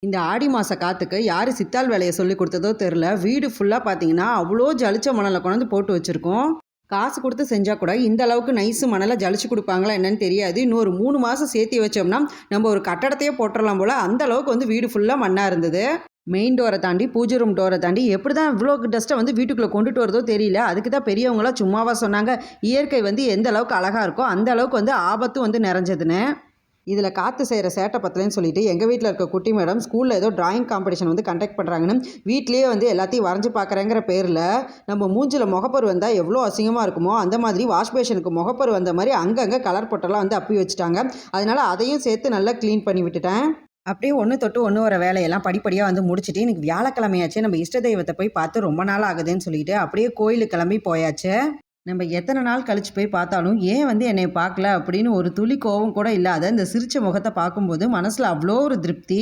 இந்த ஆடி மாச காத்துக்கு யாரு சித்தாள் வேலைய சொல்லிக் குடுத்ததோ தெரியல. வீடு ஃபுல்லா பார்த்தீங்கன்னா, அவ்ளோ ஜலிச்ச மணல கொண்டாந்து போட்டு வச்சிருக்கோம். காசு குடுத்து செஞ்சா கூட இந்த அளவுக்கு நைஸ் மணல ஜலிச்சு குடுப்பாங்களா என்னன்னு தெரியாது. இன்னும் ஒரு 3 மாசம் சேர்த்தி வச்சோம்னா, நம்ம ஒரு கட்டடத்தையே போட்டுறலாம் போல. அந்த அளவுக்கு வந்து வீடு ஃபுல்லா மண்ணா இருந்தது. மெயின் டோர தாண்டி, பூஜை ரூம் டோர தாண்டி எப்படிதான் இவ்ளோ டஸ்ட்ட வந்து வீட்டுக்குள்ள கொண்டுட்டு வருதோ தெரியல. அதுக்கு தான் பெரியவங்கலாம் சும்மாவா சொன்னாங்க, இயற்கை வந்து எந்த அளவுக்கு அழகா இருக்கோ, அந்த அளவுக்கு வந்து ஆபத்தும் வந்து நிறைஞ்சதுன்னு. இதில காத்து செய்கிற சேட்டை பத்தலன்னு சொல்லிட்டு எங்கள் வீட்டில் இருக்க குட்டி மேடம் ஸ்கூலில் ஏதோ டிராயிங் காம்படிஷன் வந்து கண்டக்ட் பண்ணுறாங்கன்னு வீட்லேயே வந்து எல்லாத்தையும் வரைஞ்சி பார்க்குறேங்கிற பேரில் நம்ம மூஞ்சில் முகப்பரு வந்தால் எவ்வளோ அசிங்கமாக இருக்குமோ அந்த மாதிரி வாஷ் பேஷனுக்கு முகப்பரு வந்த மாதிரி அங்கங்கே கலர் பொட்டெல்லாம் வந்து அப்பி வச்சுட்டாங்க. அதனால் அதையும் சேர்த்து நல்லா க்ளீன் பண்ணி விட்டுட்டேன். அப்படியே ஒன்று தொட்டு ஒன்று வர வேலையெல்லாம் படிப்படியாக வந்து முடிச்சுட்டு இன்னைக்கு வியாழக்கிழமையாச்சு, நம்ம இஷ்ட தெய்வத்தை போய் பார்த்து ரொம்ப நாள் ஆகுதுன்னு சொல்லிட்டு அப்படியே கோயிலுக்கு கிளம்பி போயாச்சு. நம்ம எத்தனை நாள் கழிச்சு போய் பார்த்தாலும் ஏன் வந்து என்னை பார்க்கல அப்படின்னு ஒரு துளி கோவம் கூட இல்லாத இந்த சிரிச்ச முகத்தை பார்க்கும்போது மனசில் அவ்வளோ ஒரு திருப்தி.